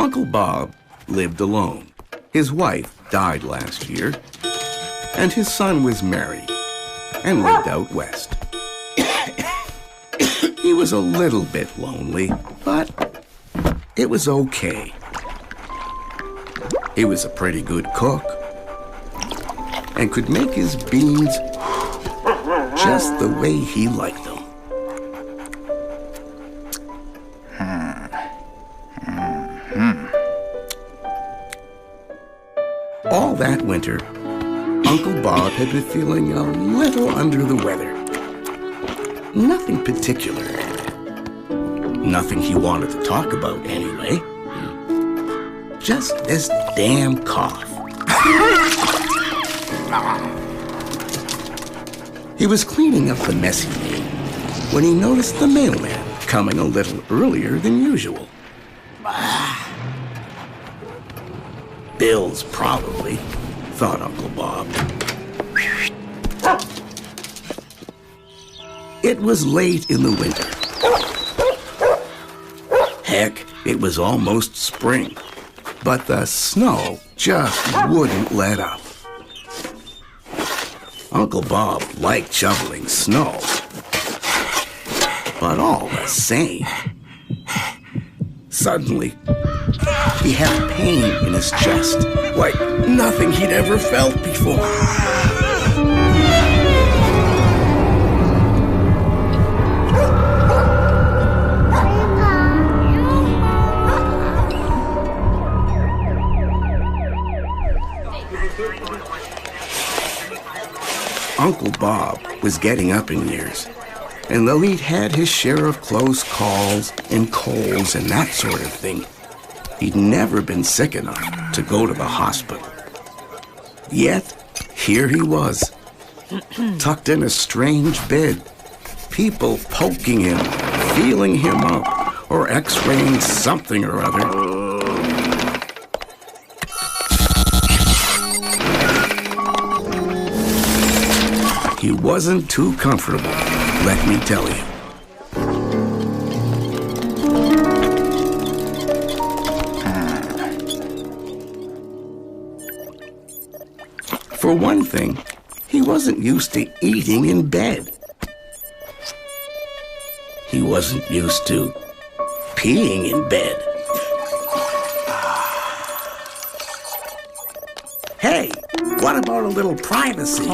Uncle Bob lived alone. His wife died last year, and his son was married and lived out west. He was a little bit lonely, but it was okay. He was a pretty good cook and could make his beans just the way he liked them. All that winter, Uncle Bob had been feeling a little under the weather. Nothing particular. Nothing he wanted to talk about anyway. Just this damn cough. He was cleaning up the mess he made when he noticed the mailman coming a little earlier than usual. Bills, probably, thought Uncle Bob. It was late in the winter. Heck, it was almost spring, but the snow just wouldn't let up. Uncle Bob liked shoveling snow, but all the same. Suddenly, he had pain in his chest, like nothing he'd ever felt before. Uncle Bob was getting up in years, and though he'd had his share of close calls and colds and that sort of thing, he'd never been sick enough to go to the hospital. Yet, here he was, tucked in a strange bed, people poking him, feeling him up, or x-raying something or other. He wasn't too comfortable, let me tell you. For one thing, he wasn't used to eating in bed. He wasn't used to peeing in bed. Hey, what about a little privacy?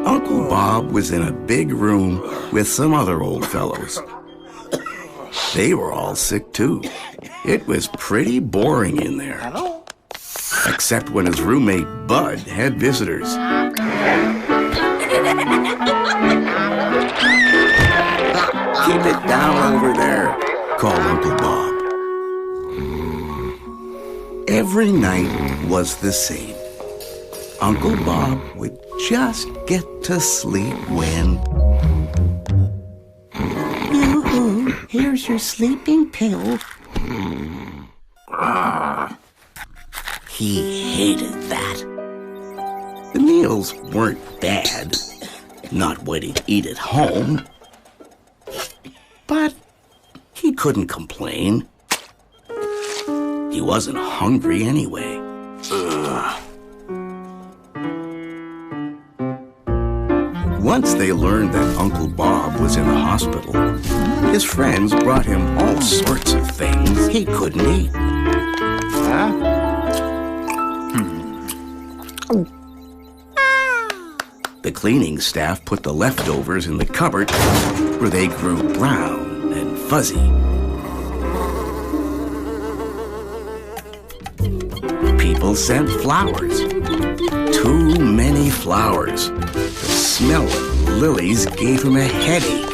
Uncle Bob was in a big room with some other old fellows. They were all sick too. It was pretty boring in there. Except when his roommate Bud had visitors. Keep it down over there, called Uncle Bob. Every night was the same. Uncle Bob would just get to sleep when... Yoo-hoo, here's your sleeping pill. He hated that. The meals weren't bad, not what he'd eat at home. But he couldn't complain. He wasn't hungry anyway. Once they learned that Uncle Bob was in the hospital, his friends brought him all sorts of things he couldn't eat. The cleaning staff put the leftovers in the cupboard where they grew brown and fuzzy. People sent flowers. Too many flowers. The smell of lilies gave him a headache.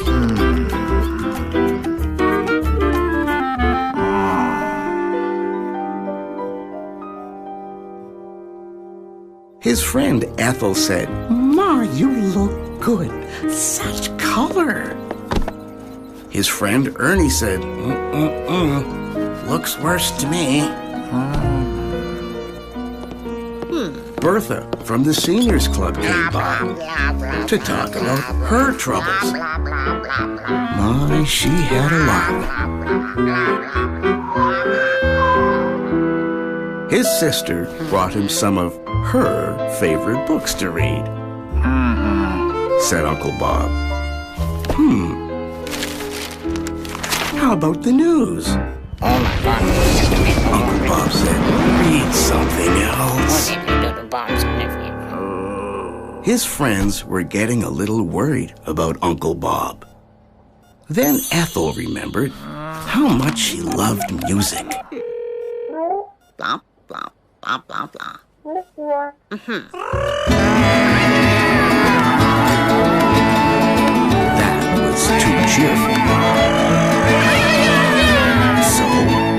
His friend Ethel said, "Ma, you look good. Such color." His friend Ernie said, "Looks worse to me." Bertha from the Seniors Club came by to talk about her troubles. My, she had a lot. His sister brought him some of her favorite books to read. Said Uncle Bob. How about the news? Uncle Bob said, read something else. His friends were getting a little worried about Uncle Bob. Then Ethel remembered how much she loved music. Blah, blah, blah, blah, blah. That was too cheerful. So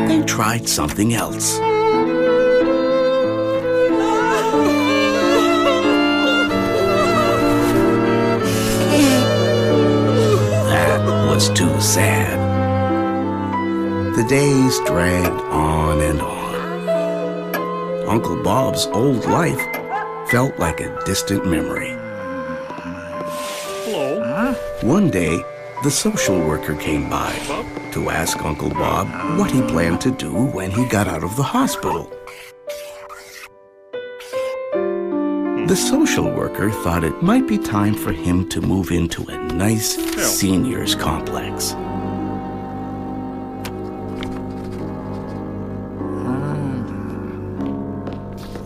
they tried something else. That was too sad. The days dragged on and on. Uncle Bob's old life felt like a distant memory. Hello. One day, the social worker came by to ask Uncle Bob what he planned to do when he got out of the hospital. The social worker thought it might be time for him to move into a nice seniors complex.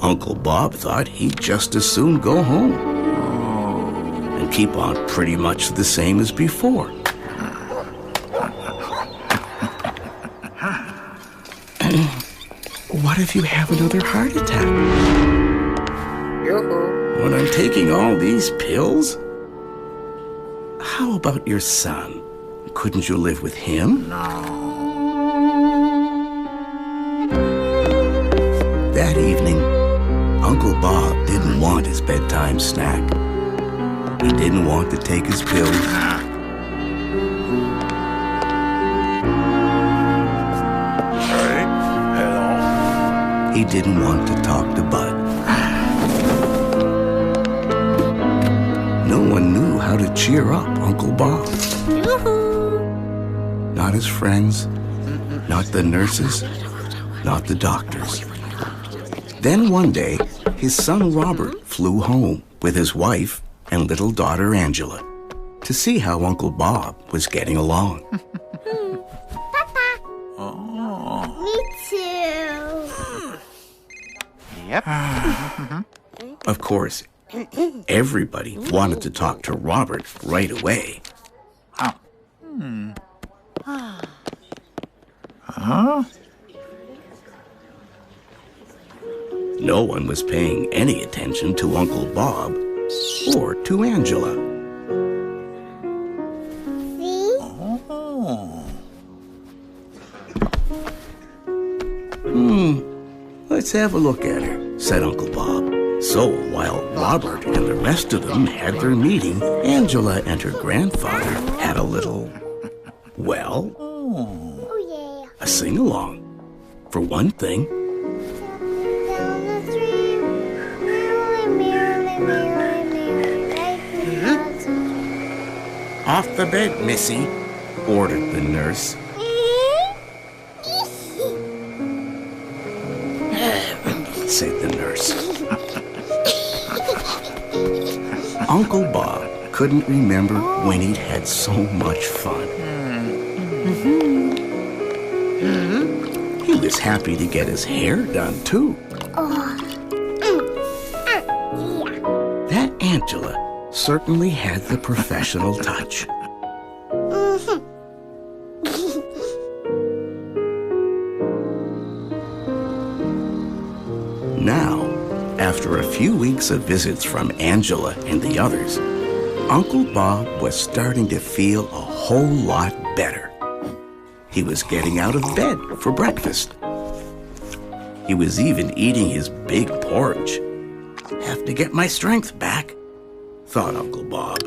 Uncle Bob thought he'd just as soon go home and keep on pretty much the same as before. What if you have another heart attack? When I'm taking all these pills? How about your son? Couldn't you live with him? That evening, Uncle Bob didn't want his bedtime snack. He didn't want to take his pills. He didn't want to talk to Bud. No one knew how to cheer up Uncle Bob. Not his friends, not the nurses, not the doctors. Then one day, his son Robert flew home with his wife and little daughter Angela to see how Uncle Bob was getting along. Me too. Yep. Of course, everybody wanted to talk to Robert right away. No one was paying any attention to Uncle Bob or to Angela. Let's have a look at her, said Uncle Bob. So while Robert and the rest of them had their meeting, Angela and her grandfather had a little, well, a sing-along. For one thing, Down the street, merrily, merrily, merrily, merrily. off the bed, Missy, ordered the nurse. Said the nurse. Uncle Bob couldn't remember when he'd had so much fun. He was happy to get his hair done, too. That Angela certainly had the professional touch. Now, after a few weeks of visits from Angela and the others, Uncle Bob was starting to feel a whole lot better. He was getting out of bed for breakfast. He was even eating his big porridge. Have to get my strength back, thought Uncle Bob.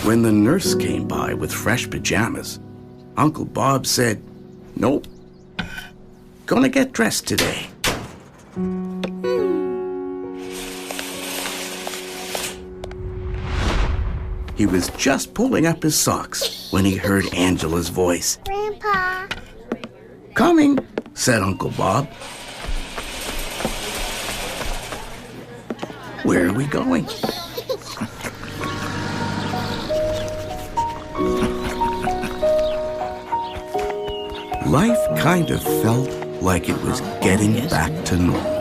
When the nurse came by with fresh pajamas, Uncle Bob said, "Nope. Gonna get dressed today." He was just pulling up his socks when he heard Angela's voice. Grandpa. "Coming," said Uncle Bob. "Where are we going?" Life kind of felt like it was getting back to normal.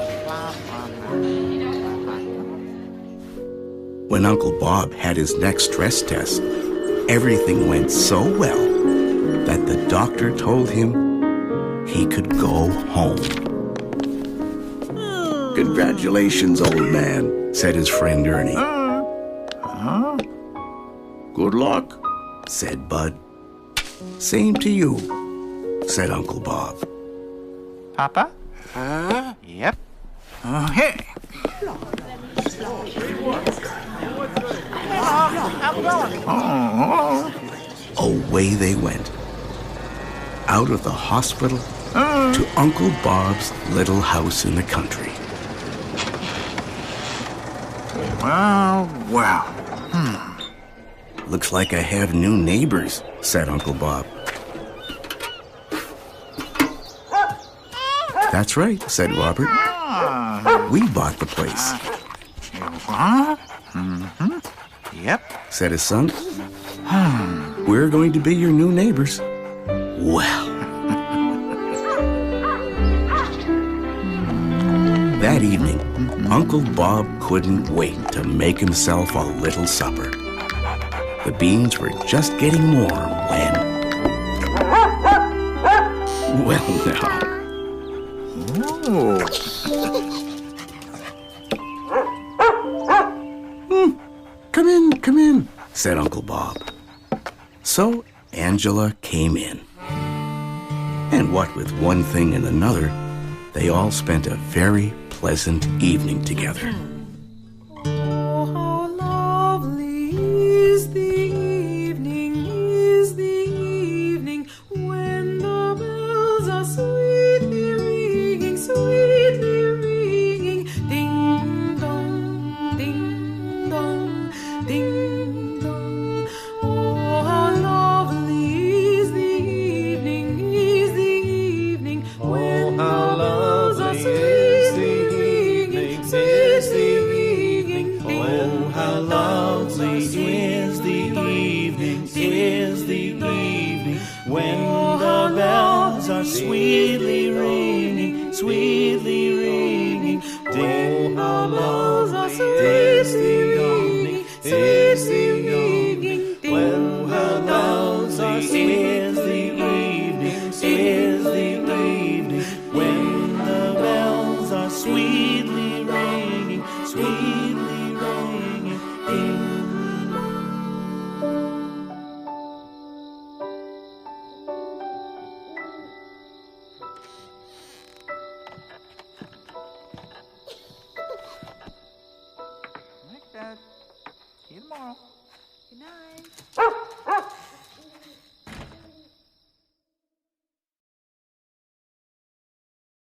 When Uncle Bob had his next stress test, everything went so well that the doctor told him he could go home. "Congratulations, old man," said his friend Ernie. "Good luck," said Bud. "Same to you," said Uncle Bob. Papa? Yep. Hey. Away they went, out of the hospital to Uncle Bob's little house in the country. Well. "Looks like I have new neighbors," said Uncle Bob. "That's right," said Robert. "We bought the place," Yep. said his son. "We're going to be your new neighbors." Well. That evening, Uncle Bob couldn't wait to make himself a little supper. The beans were just getting warm when... Well, now. Come in, said Uncle Bob. So Angela came in. And what with one thing and another, they all spent a very pleasant evening together. Oh, how lovely is the evening, when the bells are sweetly ringing, ding dong, ding dong, ding dong. Oh, how lovely is the evening, when the bells are sweetly ringing, Oh, how lovely is the evening, when the bells are sweetly ringing, ding, how lovely is the